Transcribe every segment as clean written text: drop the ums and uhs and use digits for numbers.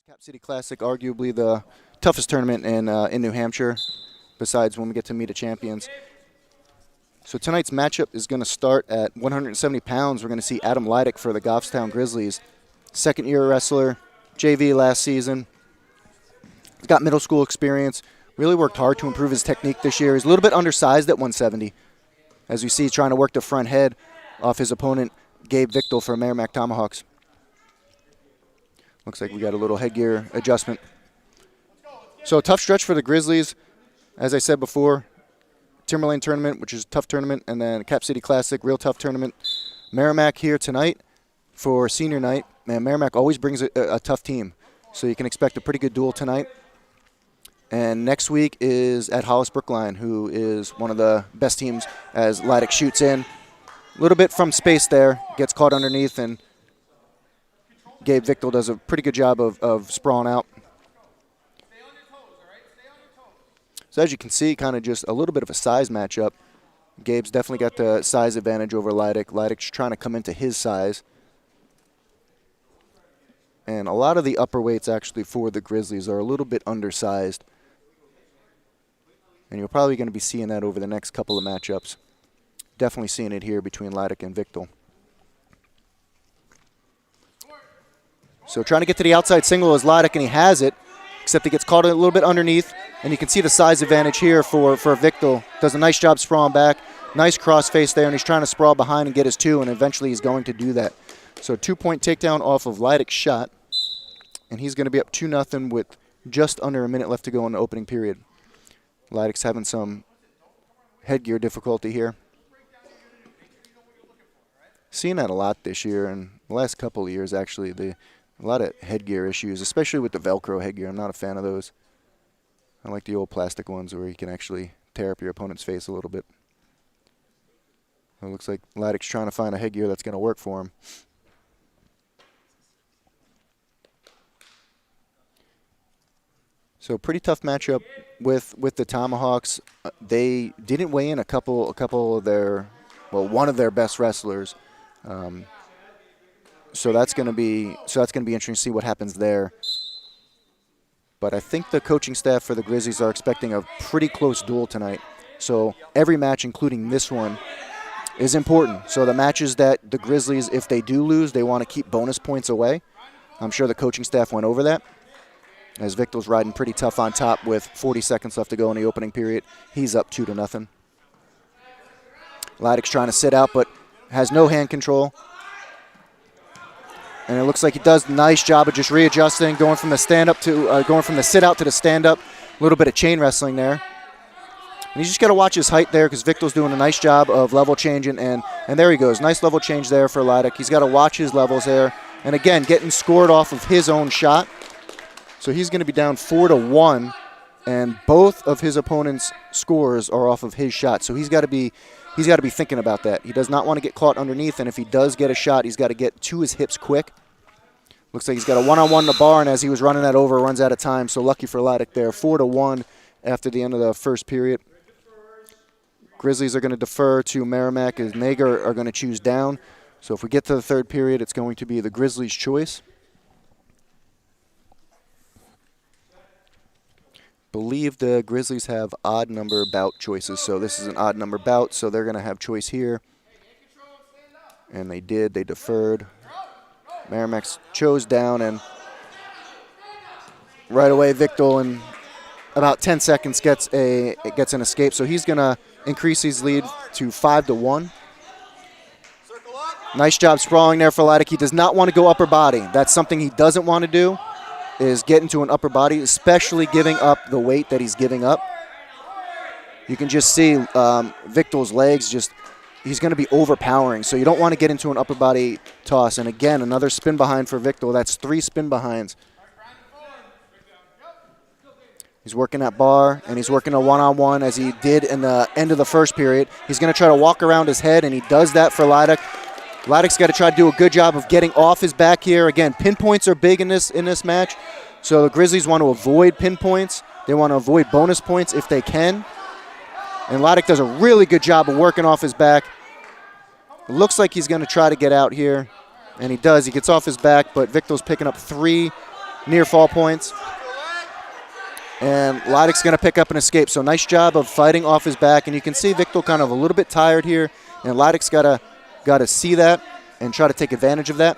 Cap City Classic, arguably the toughest tournament in New Hampshire, besides when we get to meet a champions. So tonight's matchup is going to start at 170 pounds. We're going to see Adam Leidick for the Goffstown Grizzlies. Second-year wrestler, JV last season. He's got middle school experience. Really worked hard to improve his technique this year. He's a little bit undersized at 170. As you see, he's trying to work the front head off his opponent, Gabe Victor for Merrimack Tomahawks. Looks like we got a little headgear adjustment. So a tough stretch for the Grizzlies. As I said before, Timberlane tournament, which is a tough tournament, and then Cap City Classic, real tough tournament. Merrimack here tonight for senior night. Man, Merrimack always brings a tough team, so you can expect a pretty good duel tonight. And next week is at Hollis Brookline, who is one of the best teams as Leidick shoots in. A little bit from space there, gets caught underneath, and Gabe Victor does a pretty good job of sprawling out. So as you can see, kind of just a little bit of a size matchup. Gabe's definitely got the size advantage over Leidick. Leidick's trying to come into his size. And a lot of the upper weights actually for the Grizzlies are a little bit undersized. And you're probably going to be seeing that over the next couple of matchups. Definitely seeing it here between Leidick and Victor. So trying to get to the outside single is Leidick, and he has it, except he gets caught a little bit underneath. And you can see the size advantage here for Victor. Does a nice job sprawling back. Nice cross face there, and he's trying to sprawl behind and get his two, and eventually he's going to do that. So 2-point takedown off of Leidick's shot. And he's going to be up 2-0 with just under a minute left to go in the opening period. Leidick's having some headgear difficulty here. Seen that a lot this year, and the last couple of years actually. A lot of headgear issues, especially with the Velcro headgear. I'm not a fan of those. I like the old plastic ones where you can actually tear up your opponent's face a little bit. It looks like Leidick's trying to find a headgear that's going to work for him. So pretty tough matchup with the Tomahawks. They didn't weigh in a couple of their, well, one of their best wrestlers. So that's going to be interesting to see what happens there. But I think the coaching staff for the Grizzlies are expecting a pretty close duel tonight. So every match, including this one, is important. So the matches that the Grizzlies, if they do lose, they want to keep bonus points away. I'm sure the coaching staff went over that. As Victor's riding pretty tough on top with 40 seconds left to go in the opening period. He's up 2-0. Leidick's trying to sit out, but has no hand control. And it looks like he does a nice job of just readjusting, going from the stand-up to going from the sit-out to the stand-up. A little bit of chain wrestling there. And he's just got to watch his height there because Victor's doing a nice job of level changing. And there he goes. Nice level change there for Leidick. He's got to watch his levels there. And, again, getting scored off of his own shot. So he's going to be down 4-1. And both of his opponent's scores are off of his shot. So he's got to be thinking about that. He does not want to get caught underneath, and if he does get a shot, he's got to get to his hips quick. Looks like he's got a one-on-one in the bar, and as he was running that over, runs out of time. So lucky for Leidick there. 4-1 after the end of the first period. Grizzlies are going to defer to Merrimack as Nager are going to choose down. So if we get to the third period, it's going to be the Grizzlies' choice. Believe the Grizzlies have odd number bout choices, so this is an odd number bout, so they're going to have choice here. And they did. They deferred. Merrimack chose down, and right away Victor in about 10 seconds gets an escape, so he's going to increase his lead to 5-1. Nice job sprawling there for Leidick. He does not want to go upper body. That's something he doesn't want to do, is get into an upper body, especially giving up the weight that he's giving up. You can just see Victor's legs he's going to be overpowering, so you don't want to get into an upper body toss. And again, another spin behind for Victor. That's 3 spin behinds. He's working that bar, and he's working a one-on-one as he did in the end of the first period. He's going to try to walk around his head, and he does that for Leidick. Leidick's got to try to do a good job of getting off his back here. Again, pinpoints are big in this match, so the Grizzlies want to avoid pinpoints. They want to avoid bonus points if they can. And Leidick does a really good job of working off his back. It looks like he's going to try to get out here, and he does. He gets off his back, but Victor's picking up 3 near fall points. And Lydek's going to pick up an escape. So nice job of fighting off his back. And you can see Victor kind of a little bit tired here. And Lydek's got to see that and try to take advantage of that.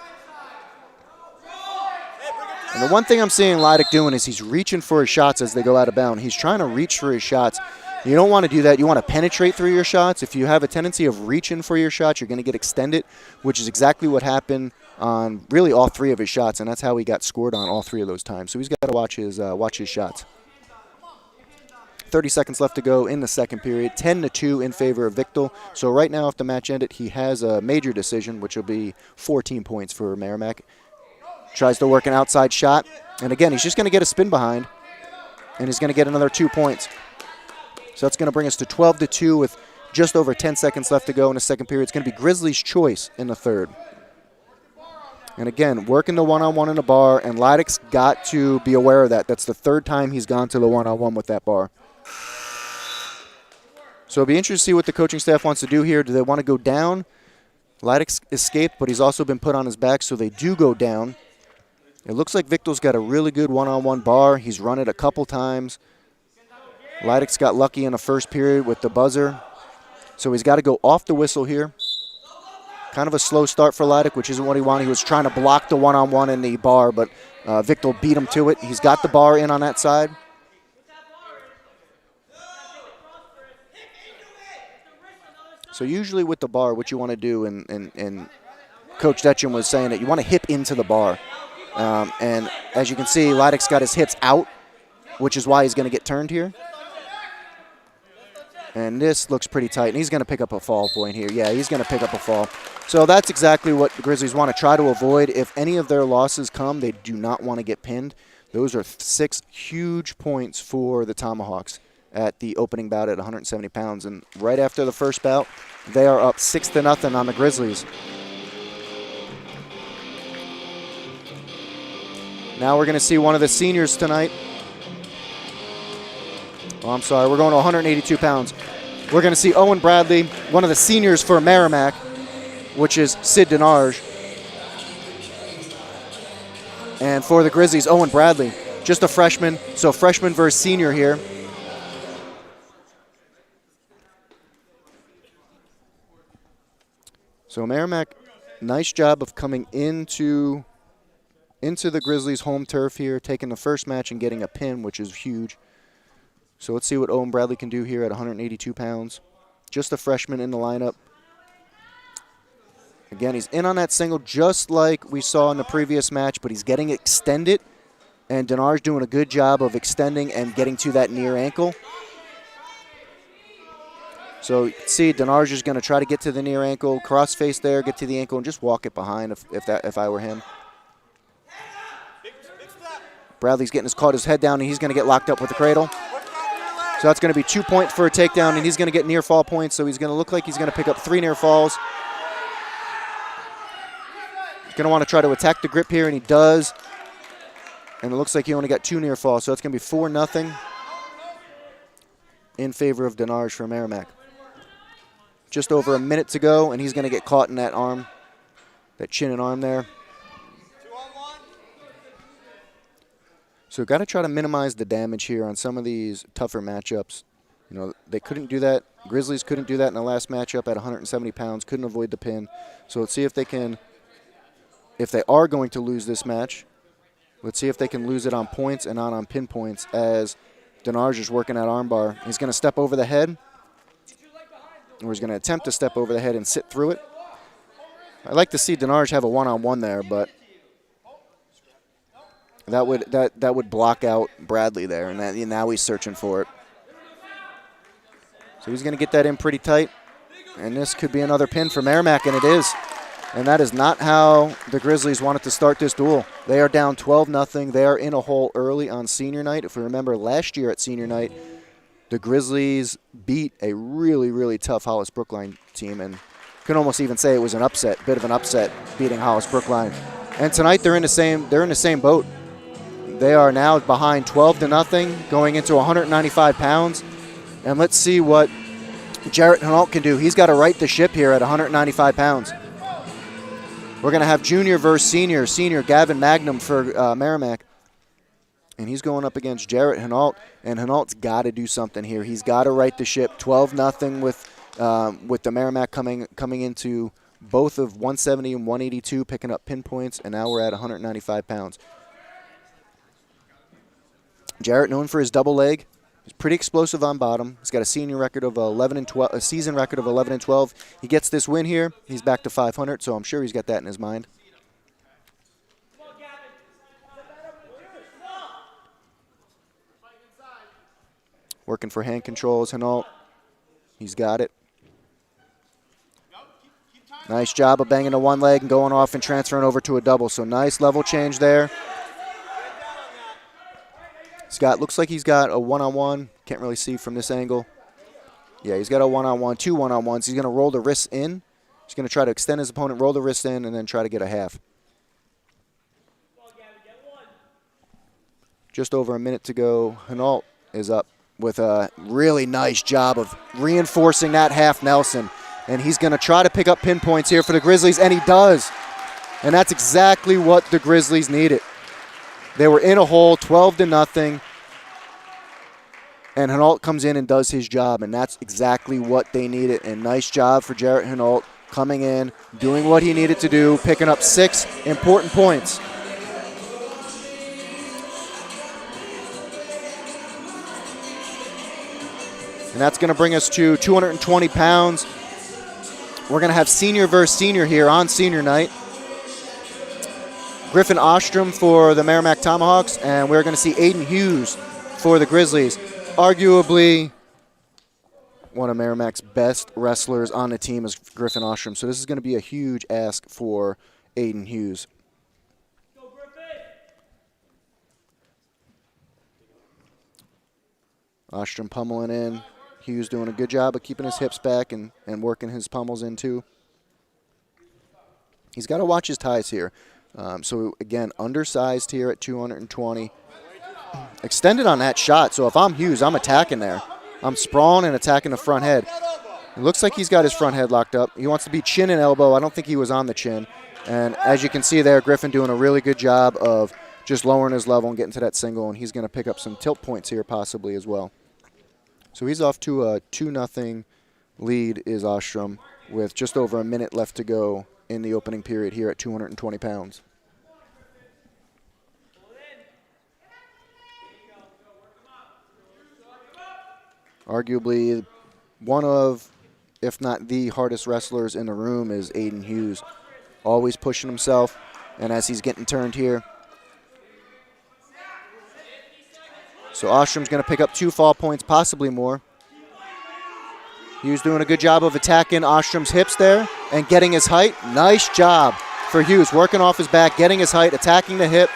And the one thing I'm seeing Lydek doing is he's reaching for his shots as they go out of bounds. He's trying to reach for his shots. You don't want to do that. You want to penetrate through your shots. If you have a tendency of reaching for your shots, you're going to get extended, which is exactly what happened on really all 3 of his shots, and that's how he got scored on all 3 of those times. So he's got to watch his shots. 30 seconds left to go in the second period. 10-2 in favor of Victor. So right now, if the match ended, he has a major decision, which will be 14 points for Merrimack. Tries to work an outside shot. And again, he's just going to get a spin behind, and he's going to get another 2 points. So that's going to bring us to 12-2 with just over 10 seconds left to go in the second period. It's going to be Grizzlies' choice in the third. And again, working the one-on-one in the bar, and Lydek's got to be aware of that. That's the 3rd time he's gone to the one-on-one with that bar. So it'll be interesting to see what the coaching staff wants to do here. Do they want to go down? Lydek's escaped, but he's also been put on his back, so they do go down. It looks like Victor's got a really good one-on-one bar. He's run it a couple times. Lydek's got lucky in the first period with the buzzer. So he's got to go off the whistle here. Kind of a slow start for Lydek, which isn't what he wanted. He was trying to block the one-on-one in the bar, but Victor beat him to it. He's got the bar in on that side. So usually with the bar, what you want to do, and Coach Detchen was saying that you want to hip into the bar. And as you can see, Lydek's got his hips out, which is why he's going to get turned here. And this looks pretty tight, and he's going to pick up a fall point here. Yeah, he's going to pick up a fall. So that's exactly what the Grizzlies want to try to avoid. If any of their losses come, they do not want to get pinned. Those are 6 huge points for the Tomahawks at the opening bout at 170 pounds. And right after the first bout, they are up 6-0 on the Grizzlies. Now we're going to see one of the seniors tonight. Oh, I'm sorry, we're going to 182 pounds. We're going to see Owen Bradley, one of the seniors for Merrimack, which is Sid Denarge. And for the Grizzlies, Owen Bradley, just a freshman, so freshman versus senior here. So Merrimack, nice job of coming into the Grizzlies' home turf here, taking the first match and getting a pin, which is huge. So let's see what Owen Bradley can do here at 182 pounds. Just a freshman in the lineup. Again, he's in on that single just like we saw in the previous match, but he's getting extended. And Denarge doing a good job of extending and getting to that near ankle. So you can see Denarge is going to try to get to the near ankle, cross face there, get to the ankle, and just walk it behind if I were him. Bradley's caught his head down, and he's going to get locked up with the cradle. So that's going to be 2 points for a takedown, and he's going to get near fall points, so he's going to look like he's going to pick up 3 near falls. He's going to want to try to attack the grip here, and he does. And it looks like he only got 2 near falls, so it's going to be 4-0 in favor of Denarge for Merrimack. Just over a minute to go, and he's going to get caught in that arm, that chin and arm there. So got to try to minimize the damage here on some of these tougher matchups. You know, they couldn't do that. Grizzlies couldn't do that in the last matchup at 170 pounds, couldn't avoid the pin. So let's see if they can, if they are going to lose this match, let's see if they can lose it on points and not on pin points as Denarge is working that armbar. He's going to step over the head, or he's going to attempt to step over the head and sit through it. I'd like to see Denarge have a one-on-one there, but that would block out Bradley there, and now he's searching for it. So he's going to get that in pretty tight, and this could be another pin for Merrimack, and it is. And that is not how the Grizzlies wanted to start this duel. They are down 12-0. They are in a hole early on senior night. If we remember last year at senior night, the Grizzlies beat a really, really tough Hollis Brookline team, and could almost even say it was an upset, bit of an upset, beating Hollis Brookline. And tonight they're in the same boat. They are now behind 12-0, going into 195 pounds. And let's see what Jarrett Hinault can do. He's got to right the ship here at 195 pounds. We're going to have junior versus senior. Senior Gavin Magnum for Merrimack. And he's going up against Jarrett Hinault, and Hinault's got to do something here. He's got to right the ship. 12-0 with the Merrimack coming into both of 170 and 182, picking up pinpoints, and now we're at 195 pounds. Jarrett, known for his double leg, he's pretty explosive on bottom. He's got a senior record of 11 and 12, a season record of 11 and 12. He gets this win here, he's back to 500, so I'm sure he's got that in his mind. Working for hand controls, Hinault. He's got it. Nice job of banging to one leg and going off and transferring over to a double. So nice level change there. Looks like he's got a one-on-one. Can't really see from this angle. Yeah, he's got a one-on-one, two one-on-ones. He's going to roll the wrists in. He's going to try to extend his opponent, roll the wrist in, and then try to get a half. Just over a minute to go. Hinault is up with a really nice job of reinforcing that half Nelson. And he's going to try to pick up pinpoints here for the Grizzlies, and he does. And that's exactly what the Grizzlies needed. They were in a hole, 12-0. And Hinault comes in and does his job, and that's exactly what they needed. And nice job for Jarrett Hinault coming in, doing what he needed to do, picking up 6 important points. And that's going to bring us to 220 pounds. We're going to have senior versus senior here on senior night. Griffin Ostrom for the Merrimack Tomahawks, and we're going to see Aiden Hughes for the Grizzlies. Arguably one of Merrimack's best wrestlers on the team is Griffin Ostrom, so this is going to be a huge ask for Aiden Hughes. Ostrom pummeling in. Hughes doing a good job of keeping his hips back and working his pummels in too. He's got to watch his ties here. So again, undersized here at 220. Extended on that shot, so if I'm Hughes, I'm attacking there. I'm sprawling and attacking the front head. It looks like he's got his front head locked up. He wants to be chin and elbow. I don't think he was on the chin. And as you can see there, Griffin doing a really good job of just lowering his level and getting to that single, and he's going to pick up some tilt points here possibly as well. So he's off to a 2-0 lead is Ostrom with just over a minute left to go in the opening period here at 220 pounds. Arguably one of, if not the hardest wrestlers in the room is Aiden Hughes. Always pushing himself, and as he's getting turned here. So Ostrom's going to pick up 2 fall points, possibly more. Hughes doing a good job of attacking Ostrom's hips there and getting his height. Nice job for Hughes, working off his back, getting his height, attacking the hip.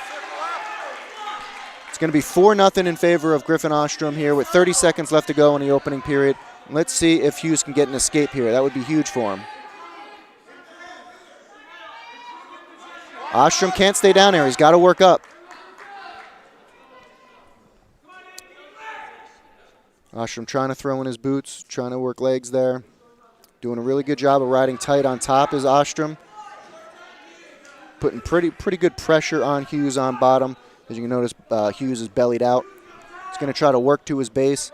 It's going to be 4-0 in favor of Griffin Ostrom here with 30 seconds left to go in the opening period. Let's see if Hughes can get an escape here. That would be huge for him. Ostrom can't stay down there. He's got to work up. Ostrom trying to throw in his boots, trying to work legs there. Doing a really good job of riding tight on top is Ostrom. Putting pretty good pressure on Hughes on bottom. As you can notice, Hughes is bellied out. He's going to try to work to his base.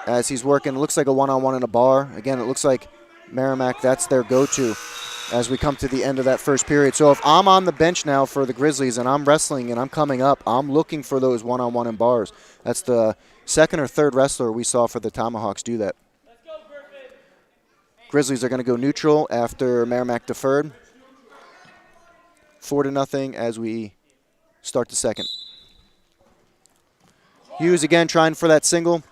As he's working, it looks like a one-on-one in a bar. Again, it looks like Merrimack, that's their go-to as we come to the end of that first period. So if I'm on the bench now for the Grizzlies and I'm wrestling and I'm coming up, I'm looking for those one-on-one in bars. That's the second or third wrestler we saw for the Tomahawks do that. Grizzlies are going to go neutral after Merrimack deferred. 4-0 as we start the second. Hughes again trying for that single.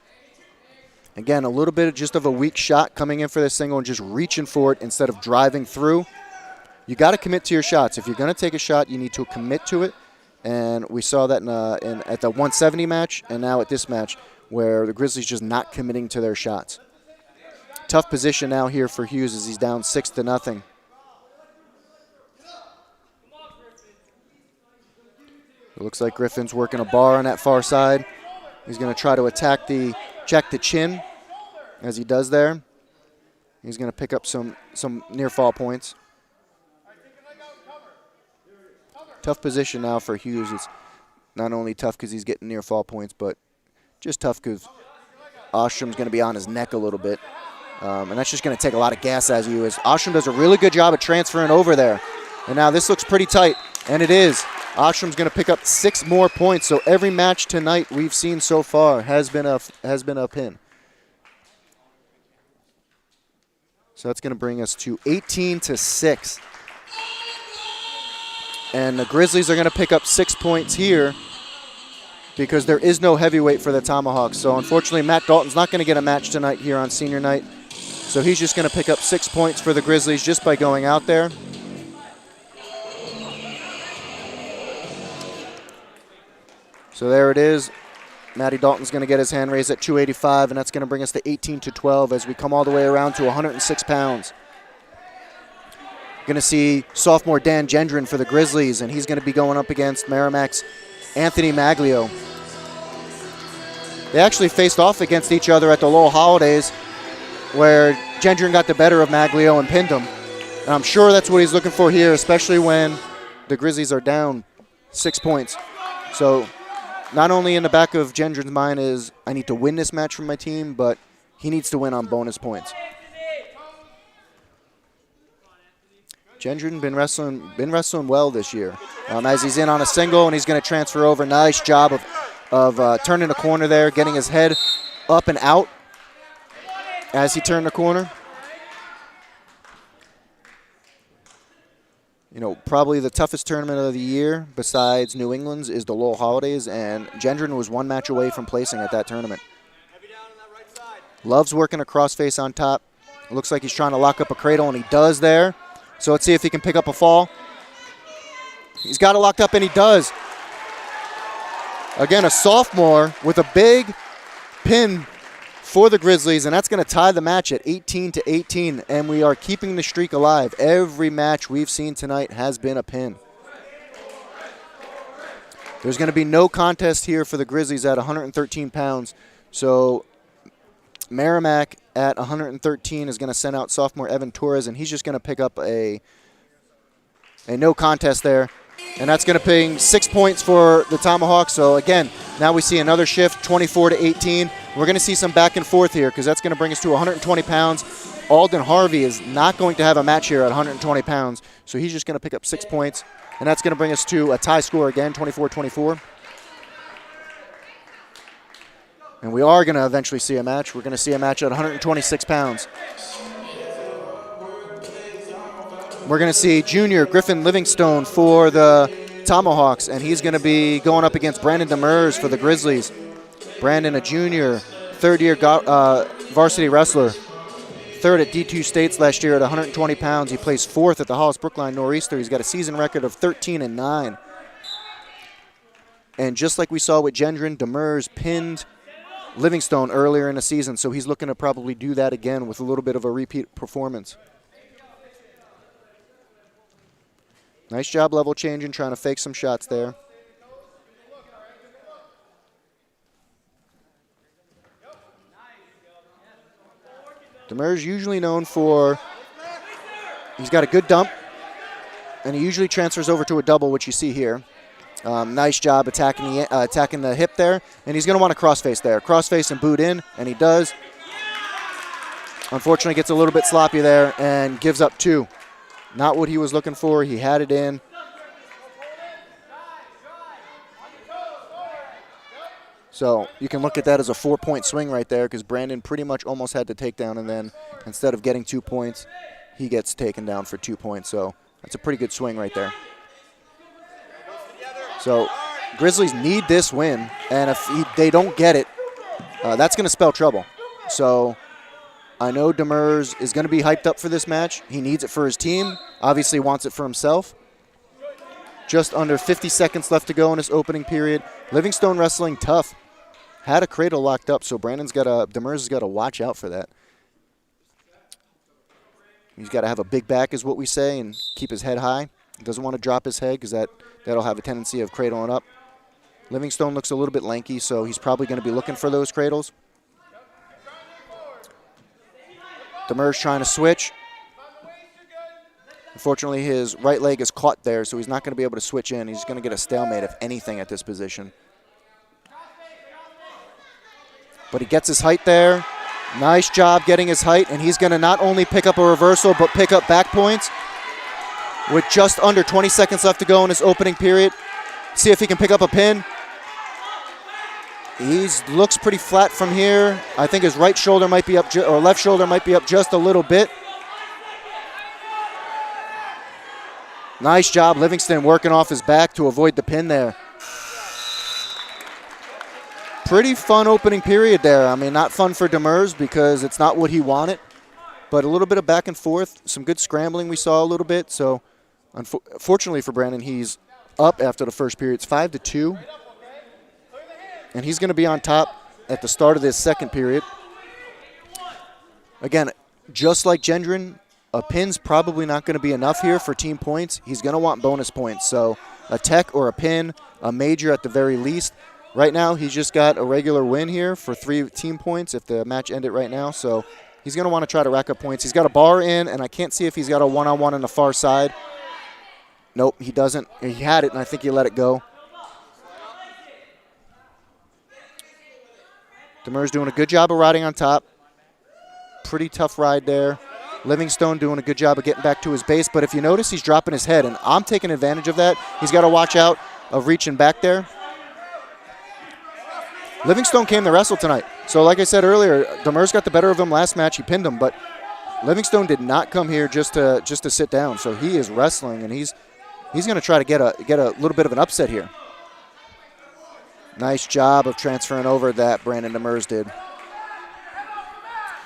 Again, a little bit just of a weak shot coming in for this single and just reaching for it instead of driving through. You got to commit to your shots. If you're going to take a shot, you need to commit to it. And we saw that at the 170 match and now at this match where the Grizzlies just not committing to their shots. Tough position now here for Hughes as he's down 6-0. It looks like Griffin's working a bar on that far side. He's going to try to check the chin as he does there. He's going to pick up some near fall points. Tough position now for Hughes. Not only tough because he's getting near fall points, but just tough because Ostrom's going to be on his neck a little bit. And that's just going to take a lot of gas out of you, as Ostrom does a really good job of transferring over there. And now this looks pretty tight, and it is. Ostrom's going to pick up 6 more points, so every match tonight we've seen so far has been a pin. So that's going to bring us to 18-6. And the Grizzlies are going to pick up 6 points here because there is no heavyweight for the Tomahawks. So unfortunately, Matt Dalton's not going to get a match tonight here on senior night. So he's just going to pick up 6 points for the Grizzlies just by going out there. So there it is. Matty Dalton's going to get his hand raised at 285, and that's going to bring us to 18-12 as we come all the way around to 106 pounds. Going to see sophomore Dan Gendron for the Grizzlies, and he's going to be going up against Merrimack's Anthony Maglio. They actually faced off against each other at the Lowell Holidays, where Gendron got the better of Maglio and pinned him. And I'm sure that's what he's looking for here, especially when the Grizzlies are down 6 points. So not only in the back of Gendron's mind is, I need to win this match for my team, but he needs to win on bonus points. Gendron been wrestling well this year. As he's in on a single and he's going to transfer over. Nice job of turning the corner there, getting his head up and out as he turned the corner. You know, probably the toughest tournament of the year besides New England's is the Lowell Holidays, and Gendron was 1 match away from placing at that tournament. Loves working a crossface on top. Looks like he's trying to lock up a cradle, and he does there. So let's see if he can pick up a fall. He's got it locked up, and he does. Again, a sophomore with a big pin for the Grizzlies, and that's going to tie the match at 18-18, and we are keeping the streak alive. Every match we've seen tonight has been a pin. There's going to be no contest here for the Grizzlies at 113 pounds, so Merrimack at 113 is going to send out sophomore Evan Torres, and he's just going to pick up a no contest there. And that's going to pay 6 points for the Tomahawks. So, again, now we see another shift, 24-18. We're going to see some back and forth here because that's going to bring us to 120 pounds. Alden Harvey is not going to have a match here at 120 pounds. So he's just going to pick up 6 points. And that's going to bring us to a tie score again, 24-24. And we are going to eventually see a match. We're going to see a match at 126 pounds. We're going to see junior Griffin Livingstone for the Tomahawks, and he's going to be going up against Brandon Demers for the Grizzlies. Brandon, a junior, third-year varsity wrestler, third at D2 States last year at 120 pounds. He placed 4th at the Hollis Brookline Nor'easter. He's got a season record of 13-9. And just like we saw with Gendron, Demers pinned Livingstone earlier in the season, so he's looking to probably do that again with a little bit of a repeat performance. Nice job level changing, trying to fake some shots there. Demers usually known for, he's got a good dump, and he usually transfers over to a double, which you see here. Nice job attacking the hip there, and he's going to want a crossface there. Crossface and boot in, and he does. Unfortunately, gets a little bit sloppy there and gives up 2. Not what he was looking for. He had it in. So you can look at that as a 4-point swing right there because Brandon pretty much almost had the takedown, and then instead of getting 2 points, he gets taken down for 2 points. So that's a pretty good swing right there. So Grizzlies need this win, and if they don't get it, that's going to spell trouble. So I know Demers is going to be hyped up for this match. He needs it for his team. Obviously wants it for himself. Just under 50 seconds left to go in this opening period. Livingstone wrestling tough. Had a cradle locked up, so Demers has got to watch out for that. He's got to have a big back is what we say and keep his head high. He doesn't want to drop his head because that'll have a tendency of cradling up. Livingstone looks a little bit lanky, so he's probably going to be looking for those cradles. Demers trying to switch. Unfortunately, his right leg is caught there, so he's not going to be able to switch in. He's going to get a stalemate, if anything, at this position. But he gets his height there. Nice job getting his height, and he's going to not only pick up a reversal, but pick up back points with just under 20 seconds left to go in his opening period. See if he can pick up a pin. He looks pretty flat from here. I think his right shoulder might be up, or left shoulder might be up just a little bit. Nice job, Livingston, working off his back to avoid the pin there. Pretty fun opening period there. I mean, not fun for Demers because it's not what he wanted, but a little bit of back and forth, some good scrambling we saw a little bit. So, unfortunately for Brandon, he's up after the first period. It's 5-2, and he's going to be on top at the start of this second period. Again, just like Gendron, a pin's probably not going to be enough here for team points. He's going to want bonus points. So a tech or a pin, a major at the very least. Right now, he's just got a regular win here for 3 team points if the match ended right now. So he's going to want to try to rack up points. He's got a bar in, and I can't see if he's got a one-on-one on the far side. Nope, he doesn't. He had it, and I think he let it go. Demers doing a good job of riding on top. Pretty tough ride there. Livingstone doing a good job of getting back to his base, but if you notice, he's dropping his head, and I'm taking advantage of that. He's got to watch out of reaching back there. Livingstone came to wrestle tonight. So like I said earlier, Demers got the better of him last match. He pinned him, but Livingstone did not come here just to sit down. So he is wrestling, and he's going to try to get a little bit of an upset here. Nice job of transferring over that Brandon Demers did.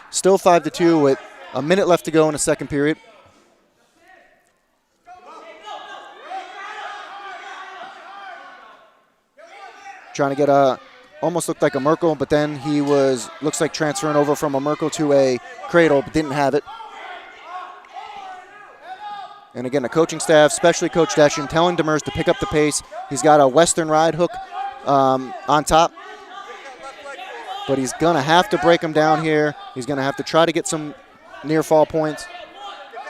Still 5-2 with a minute left to go in the second period. Trying to get almost looked like a Merkel, but then he looks like transferring over from a Merkel to a cradle, but didn't have it. And again, the coaching staff, especially Coach Deschen, telling Demers to pick up the pace. He's got a Western ride hook on top, but he's going to have to break him down here. He's going to have to try to get some near fall points.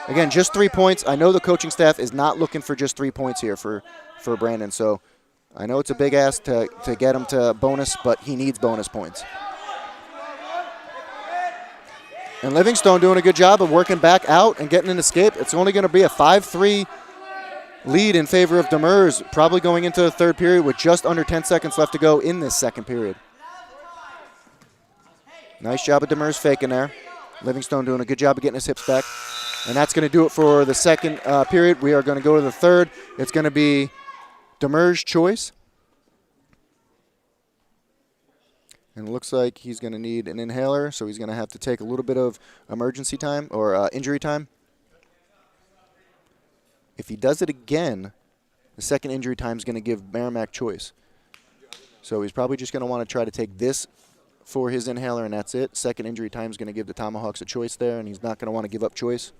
Again, just 3 points. I know the coaching staff is not looking for just 3 points here for Brandon, so I know it's a big ask to get him to bonus, but he needs bonus points. And Livingstone doing a good job of working back out and getting an escape. It's only going to be a 5-3 lead in favor of Demers, probably going into the third period with just under 10 seconds left to go in this second period. Nice job of Demers faking there. Livingstone doing a good job of getting his hips back. And that's going to do it for the second period. We are going to go to the third. It's going to be Demers' choice. And it looks like he's going to need an inhaler, so he's going to have to take a little bit of emergency time or injury time. If he does it again, the second injury time is going to give Merrimack choice. So he's probably just going to want to try to take this for his inhaler, and that's it. Second injury time is going to give the Tomahawks a choice there, and he's not going to want to give up choice.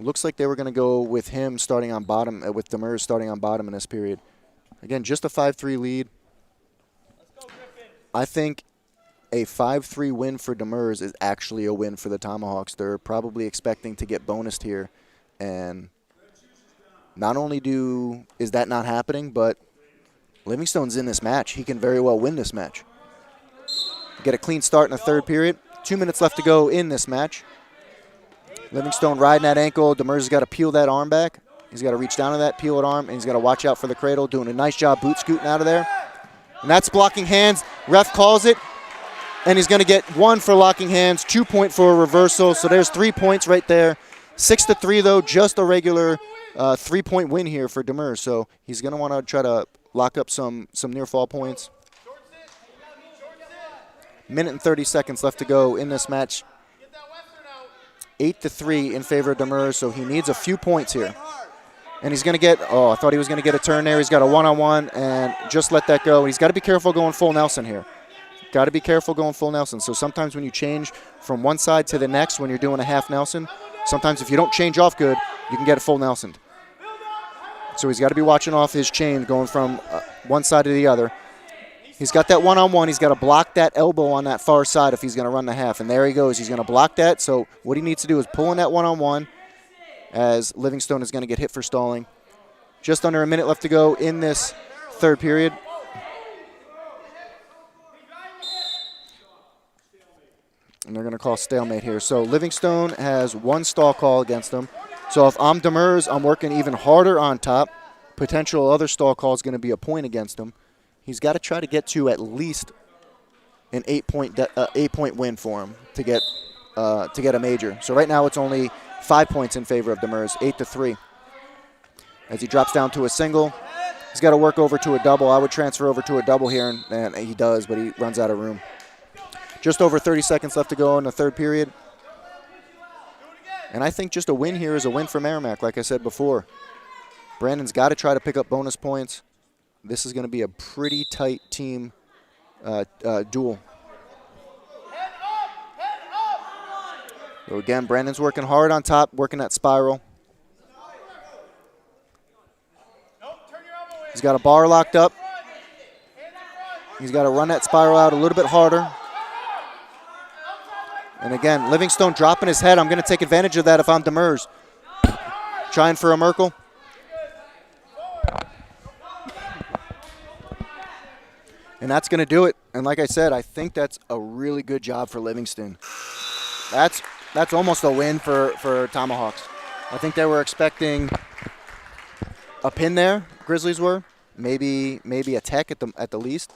Looks like they were going to go with him starting on bottom, with Demers starting on bottom in this period. Again, just a 5-3 lead. I think a 5-3 win for Demers is actually a win for the Tomahawks. They're probably expecting to get bonused here, and not only is that not happening, but Livingstone's in this match. He can very well win this match. Get a clean start in the third period. 2 minutes left to go in this match. Livingstone riding that ankle. Demers has got to peel that arm back. He's got to reach down to that, peel it arm, and he's got to watch out for the cradle. Doing a nice job boot scooting out of there. And that's blocking hands. Ref calls it, and he's going to get 1 for locking hands, 2 point for a reversal. So there's 3 points right there. 6-3, though, just a regular 3-point win here for Demers. So he's going to want to try to lock up some near fall points. Minute and 30 seconds left to go in this match. 8-3 in favor of Demers, so he needs a few points here. And he's going to get, I thought he was going to get a turn there. He's got a one-on-one and just let that go. He's got to be careful going full Nelson here. Got to be careful going full Nelson. So sometimes when you change from one side to the next when you're doing a half Nelson, sometimes if you don't change off good, you can get a full Nelson. So he's got to be watching off his chain going from one side to the other. He's got that one-on-one. He's got to block that elbow on that far side if he's going to run the half. And there he goes. He's going to block that. So what he needs to do is pull in that one-on-one, as Livingstone is going to get hit for stalling. Just under a minute left to go in this third period. And they're going to call stalemate here. So Livingstone has one stall call against them. So if I'm Demers, I'm working even harder on top. Potential other stall call is going to be a point against him. He's got to try to get to at least an 8-point win for him to get a major. So right now it's only 5 points in favor of Demers, 8-3. As he drops down to a single, he's got to work over to a double. I would transfer over to a double here, and he does, but he runs out of room. Just over 30 seconds left to go in the third period. And I think just a win here is a win for Merrimack, like I said before. Brandon's got to try to pick up bonus points. This is going to be a pretty tight team duel. So again, Brandon's working hard on top, working that spiral. He's got a bar locked up. He's got to run that spiral out a little bit harder. And again, Livingstone dropping his head. I'm going to take advantage of that if I'm Demers. Trying for a Merkle. And that's going to do it. And like I said, I think that's a really good job for Livingston. That's almost a win for Tomahawks. I think they were expecting a pin there, Grizzlies were. Maybe a tech at the least.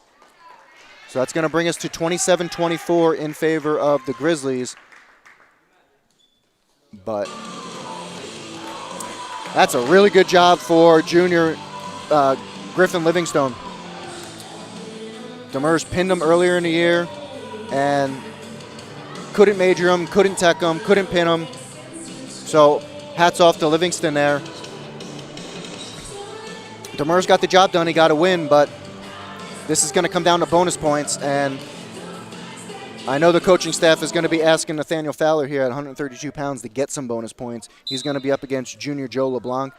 So that's going to bring us to 27-24 in favor of the Grizzlies. But that's a really good job for junior Griffin Livingstone. Demers pinned him earlier in the year and couldn't major him, couldn't tech him, couldn't pin him. So hats off to Livingston there. Demers got the job done. He got a win, but this is going to come down to bonus points, and I know the coaching staff is going to be asking Nathaniel Fowler here at 132 pounds to get some bonus points. He's going to be up against junior Joe LeBlanc.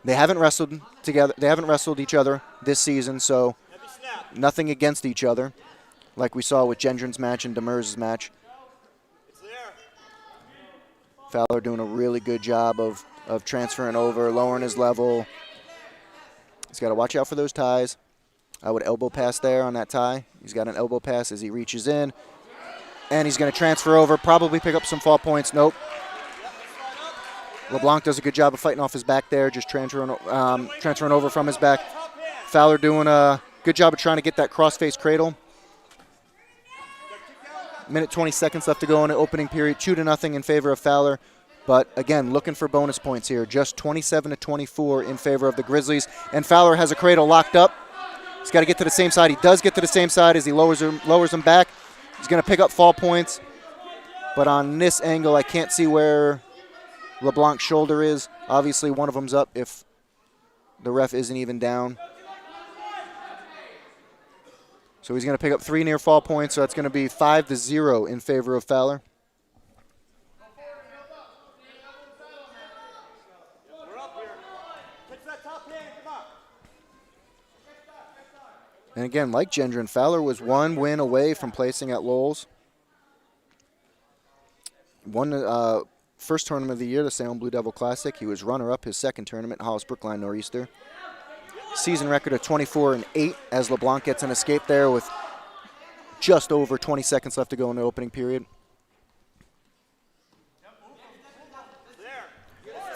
They haven't wrestled together. They haven't wrestled each other this season, so nothing against each other, like we saw with Gendron's match and Demers' match. Fowler doing a really good job of transferring over, lowering his level. He's got to watch out for those ties. I would elbow pass there on that tie. He's got an elbow pass as he reaches in. And he's going to transfer over, probably pick up some fall points. Nope. LeBlanc does a good job of fighting off his back there, just transferring over from his back. Fowler doing a good job of trying to get that cross-face cradle. Minute 20 seconds left to go in the opening period. 2-0 in favor of Fowler. But again, looking for bonus points here. Just 27-24 in favor of the Grizzlies. And Fowler has a cradle locked up. He's got to get to the same side. He does get to the same side as he lowers him back. He's going to pick up fall points. But on this angle, I can't see where LeBlanc's shoulder is. Obviously, one of them's up if the ref isn't even down. So he's going to pick up 3 near fall points. So that's going to be 5-0 in favor of Fowler. And again, like Gendron, Fowler was 1 win away from placing at Lowell's. Won first tournament of the year, the Salem Blue Devil Classic. He was runner-up his second tournament, Hollis Brookline Nor'easter. Season record of 24-8 as LeBlanc gets an escape there with just over 20 seconds left to go in the opening period.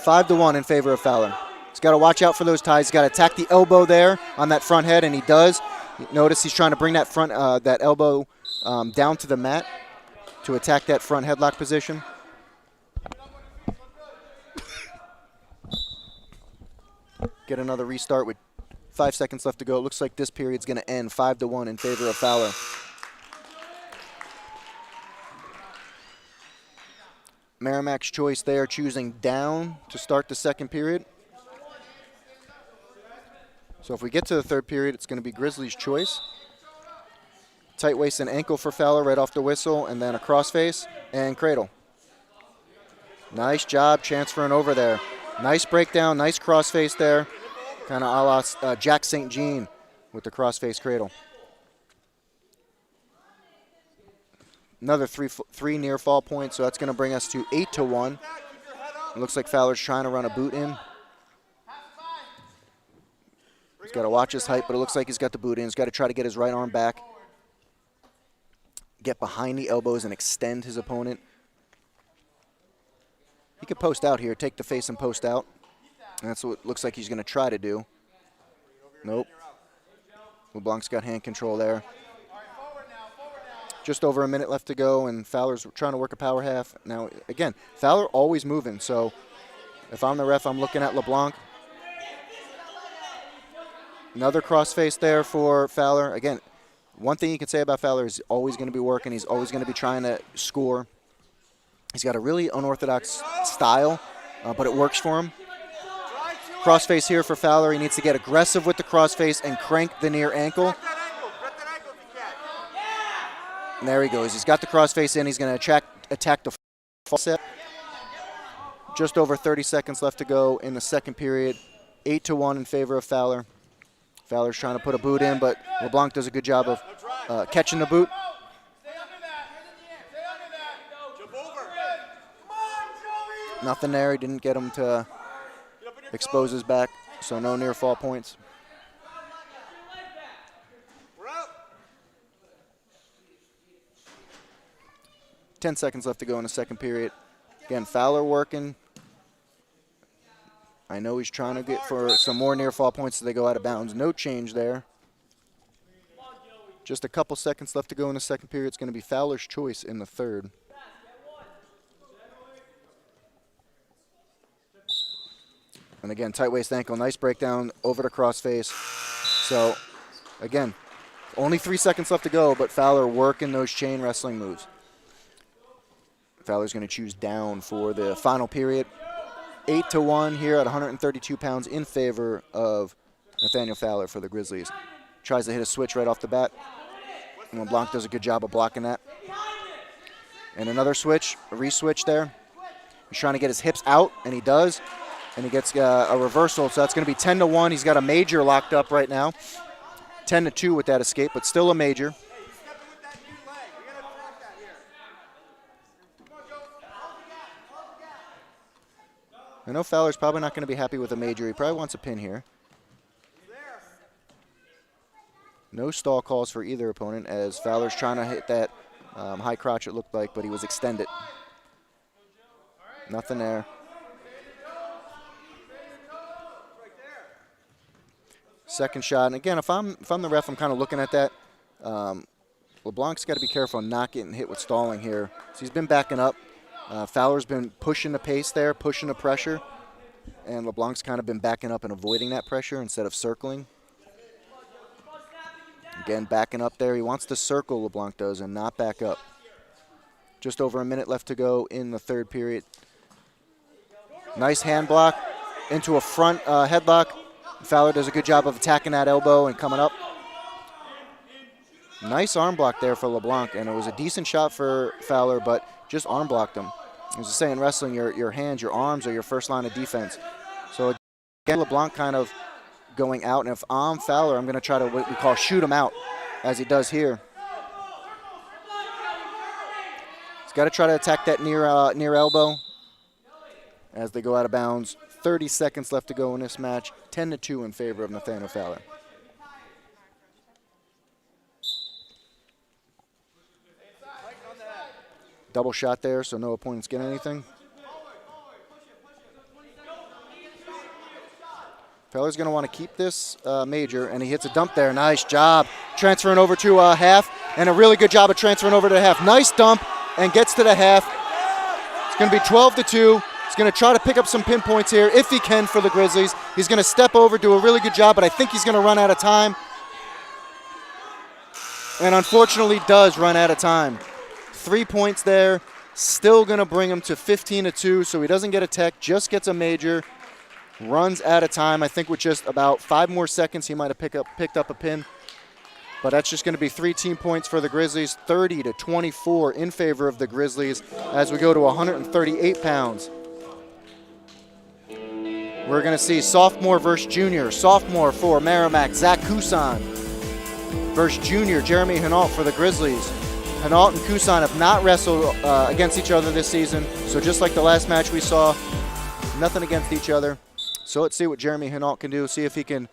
5-1 in favor of Fowler. He's got to watch out for those ties. He's got to attack the elbow there on that front head, and he does. Notice he's trying to bring that that elbow down to the mat to attack that front headlock position. Get another restart with 5 seconds left to go. It looks like this period's going to end 5-1 in favor of Fowler. Merrimack's choice there, choosing down to start the second period. So if we get to the third period, it's going to be Grizzlies' choice. Tight waist and ankle for Fowler right off the whistle, and then a crossface and cradle. Nice job transferring over there. Nice breakdown, nice crossface there. Kind of a la Jack St. Jean with the crossface cradle. Another three near fall points, so that's going to bring us to 8-1. It looks like Fowler's trying to run a boot in. He's got to watch his height, but it looks like he's got the boot in. He's got to try to get his right arm back, get behind the elbows and extend his opponent. He could post out here, take the face and post out. And that's what it looks like he's going to try to do. Nope. LeBlanc's got hand control there. Just over a minute left to go, and Fowler's trying to work a power half. Now, again, Fowler always moving, so if I'm the ref, I'm looking at LeBlanc. Another crossface there for Fowler. Again, one thing you can say about Fowler is he's always going to be working. He's always going to be trying to score. He's got a really unorthodox style, but it works for him. Crossface here for Fowler. He needs to get aggressive with the crossface and crank the near ankle. And there he goes. He's got the crossface in. He's going to attack the fall set. Just over 30 seconds left to go in the second period. 8-1 in favor of Fowler. Fowler's trying to put a boot in, but LeBlanc does a good job of catching the boot. Nothing there. He didn't get him to expose his back, so no near fall points. We're up. 10 seconds left to go in the second period. Again, Fowler working. I know he's trying to get for some more near fall points so they go out of bounds. No change there. Just a couple seconds left to go in the second period. It's going to be Fowler's choice in the third. And again, tight waist ankle, nice breakdown over the crossface. So, again, only 3 seconds left to go, but Fowler working those chain wrestling moves. Fowler's going to choose down for the final period. 8-1 here at 132 pounds in favor of Nathaniel Fowler for the Grizzlies. Tries to hit a switch right off the bat. And LeBlanc does a good job of blocking that. And another switch, a re-switch there. He's trying to get his hips out, and he does. And he gets a reversal, so that's going to be 10-1. He's got a major locked up right now. 10-2 with that escape, but still a major. I know Fowler's probably not going to be happy with a major. He probably wants a pin here. No stall calls for either opponent as Fowler's trying to hit that high crotch, it looked like, but he was extended. Nothing there. Second shot, and again, if I'm the ref, I'm kind of looking at that. LeBlanc's got to be careful not getting hit with stalling here. So he's been backing up. Fowler's been pushing the pace there, pushing the pressure, and LeBlanc's kind of been backing up and avoiding that pressure instead of circling. Again, backing up there. He wants to circle, LeBlanc does, and not back up. Just over a minute left to go in the third period. Nice hand block into a front headlock. Fowler does a good job of attacking that elbow and coming up. Nice arm block there for LeBlanc, and it was a decent shot for Fowler, but just arm blocked him. As I say in wrestling, your hands, your arms are your first line of defense. So again, LeBlanc kind of going out, and if I'm Fowler, I'm going to try to what we call shoot him out, as he does here. He's got to try to attack that near elbow as they go out of bounds. 30 seconds left to go in this match. 10-2 in favor of Nathaniel Fowler. Double shot there, so no opponents get anything. Fowler's going to want to keep this major, and he hits a dump there. Nice job transferring over to half, and a really good job of transferring over to the half. Nice dump, and gets to the half. It's going to be 12-2. He's going to try to pick up some pinpoints here if he can for the Grizzlies. He's going to step over, do a really good job, but I think he's going to run out of time. And unfortunately does run out of time. 3 points there. Still going to bring him to 15-2, so he doesn't get a tech, just gets a major. Runs out of time. I think with just about 5 more seconds, he might have picked up a pin. But that's just going to be 3 team points for the Grizzlies, 30-24 in favor of the Grizzlies as we go to 138 pounds. We're going to see sophomore versus junior. Sophomore for Merrimack, Zach Kusan versus junior, Jeremy Hinault for the Grizzlies. Hinault and Kusan have not wrestled against each other this season, so just like the last match we saw, Nothing against each other. So let's see what Jeremy Hinault can do. See if he can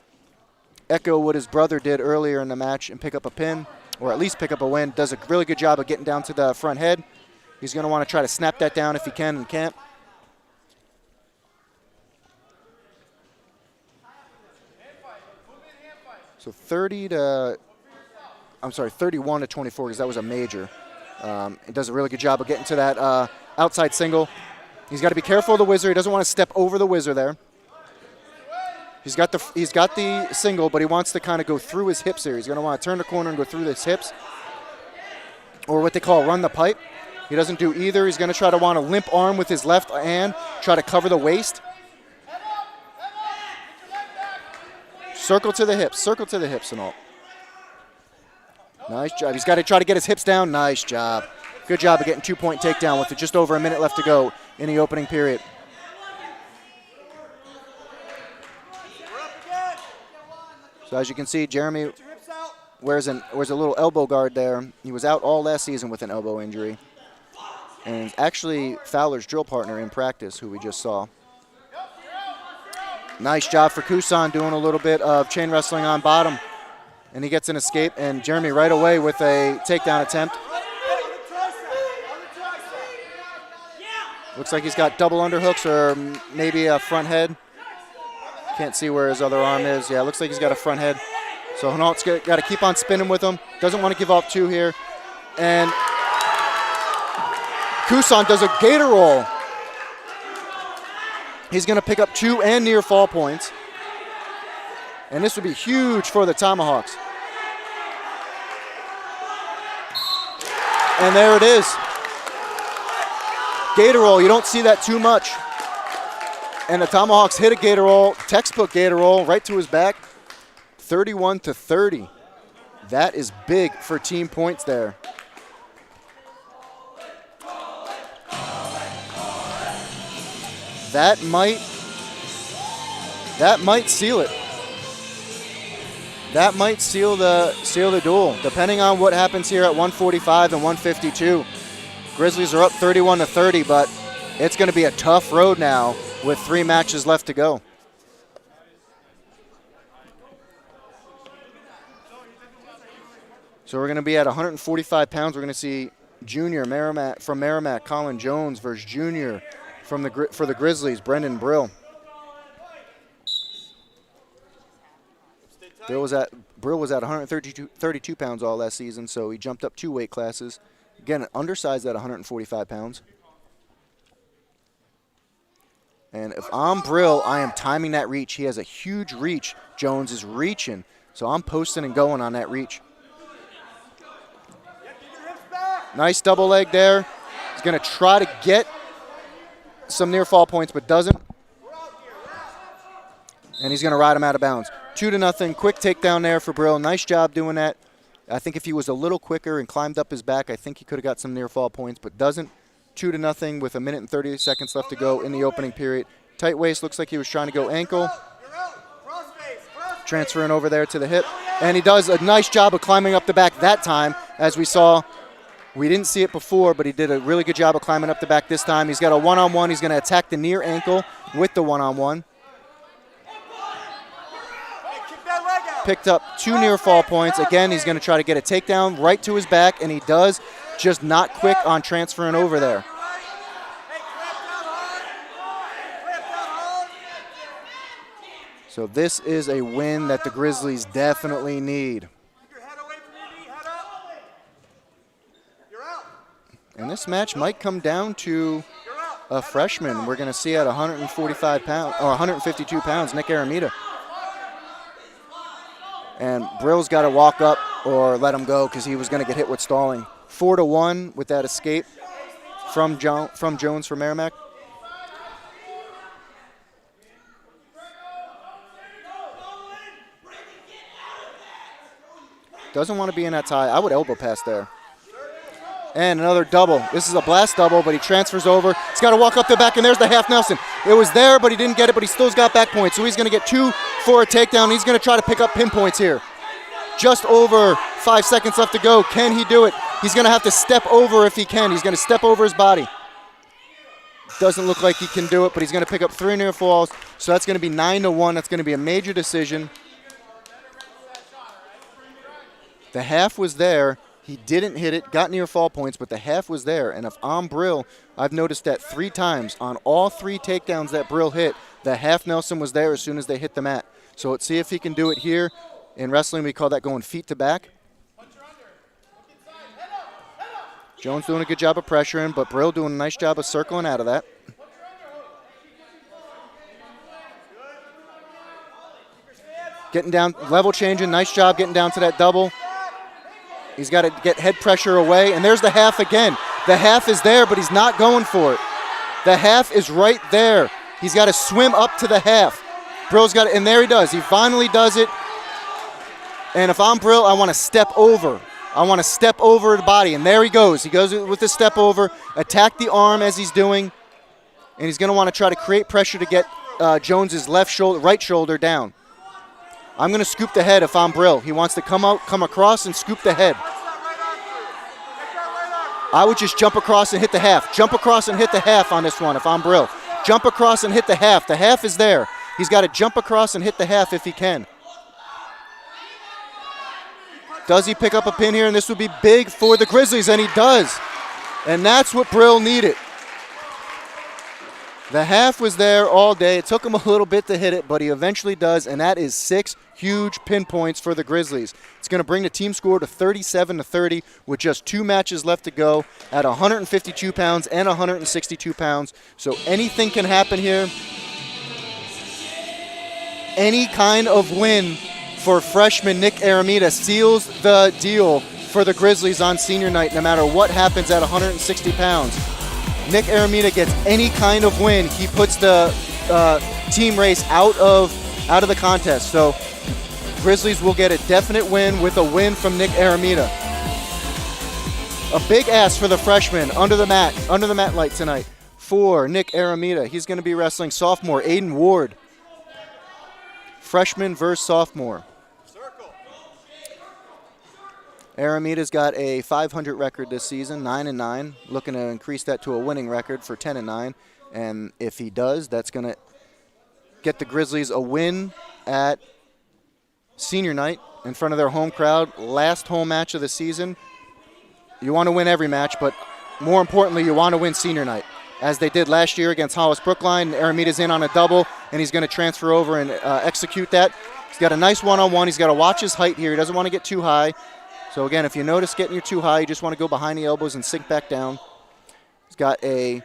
echo what his brother did earlier in the match and pick up a pin, or at least pick up a win. Does a really good job of getting down to the front head. He's going to want to try to snap that down if he can and can't. So 31 to 24, because that was a major. He does a really good job of getting to that outside single. He's got to be careful of the whizzer. He doesn't want to step over the whizzer there. He's got the single, but he wants to kind of go through his hips here. He's going to want to turn the corner and go through his hips, or what they call run the pipe. He doesn't do either. He's going to try to want to limp arm with his left hand, try to cover the waist. Circle to the hips and all. Nice job. He's got to try to get his hips down. Nice job. Good job of getting 2-point takedown with just over a minute left to go in the opening period. So as you can see, Jeremy wears a little elbow guard there. He was out all last season with an elbow injury. And actually Fowler's drill partner in practice, who we just saw. Nice job for Kusan doing a little bit of chain wrestling on bottom. And he gets an escape, and Jeremy right away with a takedown attempt. Looks like he's got double underhooks or maybe a front head. Can't see where his other arm is. Yeah, looks like he's got a front head. So Hinault's got to keep on spinning with him. Doesn't want to give up 2 here. And Kusan does a gator roll. He's going to pick up 2 and near fall points. And this would be huge for the Tomahawks. And there it is. Gator roll, you don't see that too much. And the Tomahawks hit a gator roll, textbook gator roll, right to his back. 31 to 30. That is big for team points there. That might seal it. That might seal the duel, depending on what happens here at 145 and 152. Grizzlies are up 31 to 30, but it's going to be a tough road now with 3 matches left to go. So we're going to be at 145 pounds. We're going to see junior from Merrimack, Colin Jones versus junior for the Grizzlies, Brendan Brill. Brill was at 132 pounds all last season, so he jumped up 2 weight classes. Again, undersized at 145 pounds. And if I'm Brill, I am timing that reach. He has a huge reach. Jones is reaching, so I'm posting and going on that reach. Nice double leg there. He's going to try to get some near fall points, but doesn't. And he's going to ride him out of bounds. 2-0. Quick takedown there for Brill. Nice job doing that. I think if he was a little quicker and climbed up his back, I think he could have got some near fall points, but doesn't. 2-0 with 1 minute and 30 seconds left to go in the opening period. Tight waist, looks like he was trying to go ankle. Transferring over there to the hip. And he does a nice job of climbing up the back that time, as we saw. We didn't see it before, but he did a really good job of climbing up the back this time. He's got a one-on-one. He's going to attack the near ankle with the one-on-one. Picked up 2 near fall points. Again, he's going to try to get a takedown right to his back, and he does, just not quick on transferring over there. So this is a win that the Grizzlies definitely need. And this match might come down to a freshman. We're going to see at 145 pounds or 152 pounds, Nick Aramita. And Brill's got to walk up or let him go because he was going to get hit with stalling. 4-1 with that escape from Jones for Merrimack. Doesn't want to be in that tie. I would elbow pass there. And another double. This is a blast double, but he transfers over. He's got to walk up the back, and there's the half Nelson. It was there, but he didn't get it, but he still's got back points. So he's going to get 2 for a takedown. He's going to try to pick up pinpoints here. Just over 5 seconds left to go. Can he do it? He's going to have to step over if he can. He's going to step over his body. Doesn't look like he can do it, but he's going to pick up 3 near falls. So that's going to be 9-1. That's going to be a major decision. The half was there. He didn't hit it, got near fall points, but the half was there. And if I'm Brill, I've noticed that 3 times on all 3 takedowns that Brill hit, the half Nelson was there as soon as they hit the mat. So let's see if he can do it here. In wrestling, we call that going feet to back. Jones doing a good job of pressuring, but Brill doing a nice job of circling out of that. Getting down, level changing, nice job getting down to that double. He's got to get head pressure away, and there's the half again. The half is there, but he's not going for it. The half is right there. He's got to swim up to the half. Brill's got it, and there he does. He finally does it. And if I'm Brill, I want to step over. I want to step over the body, and there he goes. He goes with the step over, attack the arm as he's doing, and he's going to want to try to create pressure to get Jones's right shoulder down. I'm going to scoop the head if I'm Brill. He wants to come across and scoop the head. I would just jump across and hit the half. Jump across and hit the half on this one if I'm Brill. Jump across and hit the half. The half is there. He's got to jump across and hit the half if he can. Does he pick up a pin here? And this would be big for the Grizzlies, and he does. And that's what Brill needed. The half was there all day. It took him a little bit to hit it, but he eventually does, and that is 6 huge pinpoints for the Grizzlies. It's going to bring the team score to 37-30 with just 2 matches left to go at 152 pounds and 162 pounds. So anything can happen here. Any kind of win for freshman Nick Aramita seals the deal for the Grizzlies on senior night, no matter what happens at 160 pounds. Nick Aramita gets any kind of win, he puts the team race out of the contest. So Grizzlies will get a definite win with a win from Nick Aramita. A big ass for the freshman under the mat light tonight for Nick Aramita. He's going to be wrestling sophomore Aiden Ward. Freshman versus sophomore. Aramita's got a 500 record this season, 9-9, looking to increase that to a winning record for 10-9. And if he does, that's going to get the Grizzlies a win at senior night in front of their home crowd. Last home match of the season. You want to win every match, but more importantly, you want to win senior night, as they did last year against Hollis Brookline. Aramita's in on a double, and he's going to transfer over and execute that. He's got a nice one-on-one. He's got to watch his height here. He doesn't want to get too high. So again, if you notice getting you too high, you just want to go behind the elbows and sink back down. He's got a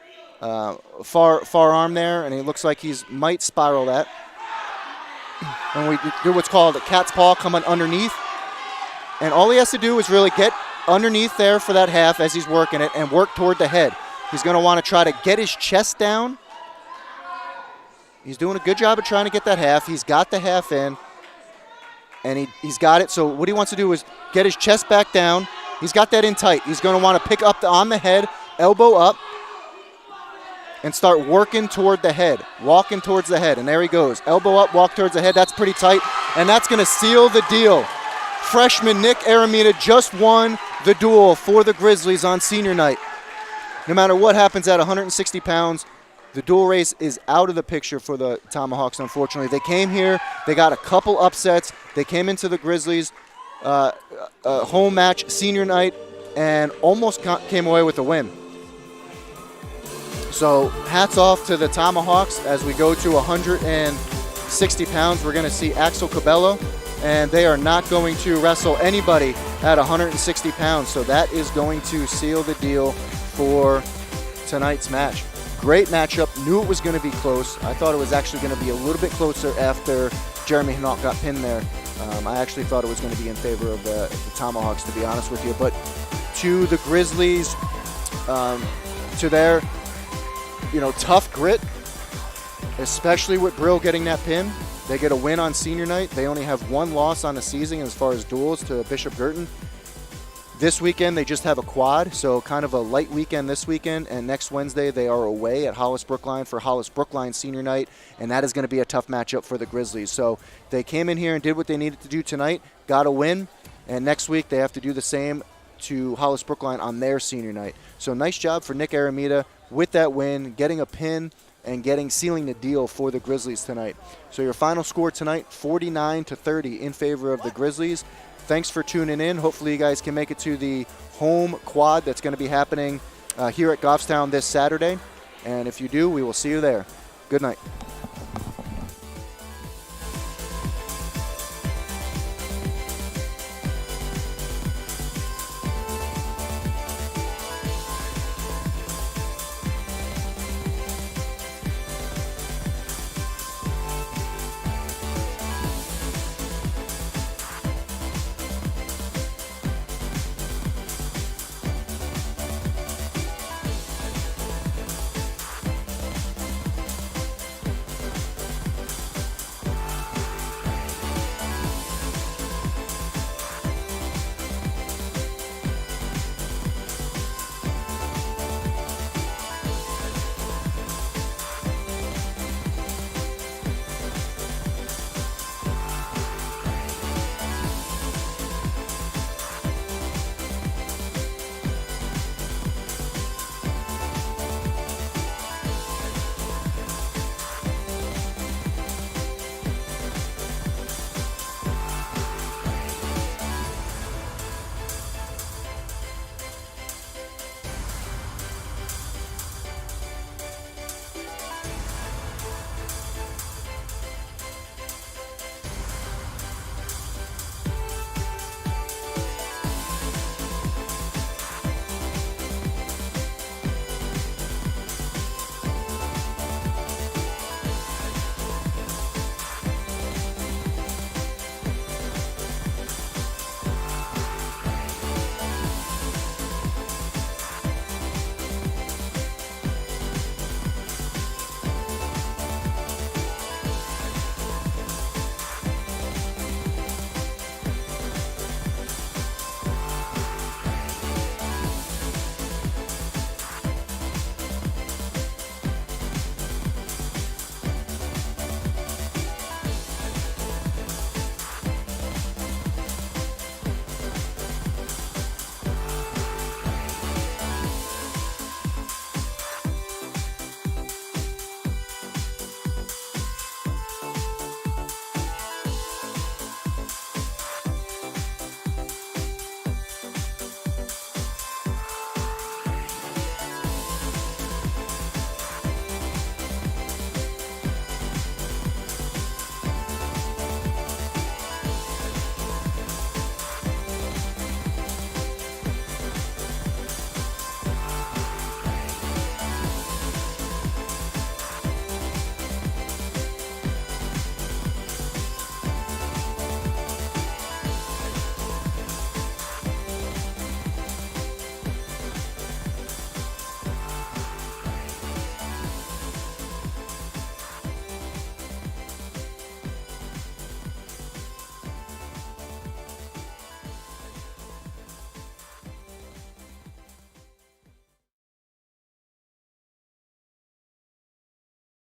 far arm there, and it looks like he might spiral that. And we do what's called a cat's paw coming underneath. And all he has to do is really get underneath there for that half as he's working it and work toward the head. He's going to want to try to get his chest down. He's doing a good job of trying to get that half. He's got the half in. And he's got it. So what he wants to do is get his chest back down. He's got that in tight. He's going to want to pick up on the head, elbow up, and start working toward the head, walking towards the head. And there he goes. Elbow up, walk towards the head. That's pretty tight. And that's going to seal the deal. Freshman Nick Aramita just won the duel for the Grizzlies on senior night. No matter what happens at 160 pounds, the dual race is out of the picture for the Tomahawks, unfortunately. They came here. They got a couple upsets. They came into the Grizzlies home match senior night and almost came away with a win. So hats off to the Tomahawks. As we go to 160 pounds, we're going to see Axel Cabello, and they are not going to wrestle anybody at 160 pounds. So that is going to seal the deal for tonight's match. Great matchup. Knew it was going to be close. I thought it was actually going to be a little bit closer after Jeremy Hinault got pinned there. I actually thought it was going to be in favor of the Tomahawks, to be honest with you. But to the Grizzlies, to their tough grit, especially with Brill getting that pin, they get a win on senior night. They only have 1 loss on the season as far as duels to Bishop Girton. This weekend, they just have a quad, so kind of a light weekend this weekend. And next Wednesday, they are away at Hollis Brookline for Hollis Brookline senior night, and that is going to be a tough matchup for the Grizzlies. So they came in here and did what they needed to do tonight, got a win, and next week they have to do the same to Hollis Brookline on their senior night. So nice job for Nick Aramita with that win, getting a pin and sealing the deal for the Grizzlies tonight. So your final score tonight, 49-30 in favor of the Grizzlies. Thanks for tuning in. Hopefully you guys can make it to the home quad that's going to be happening here at Goffstown this Saturday. And if you do, we will see you there. Good night.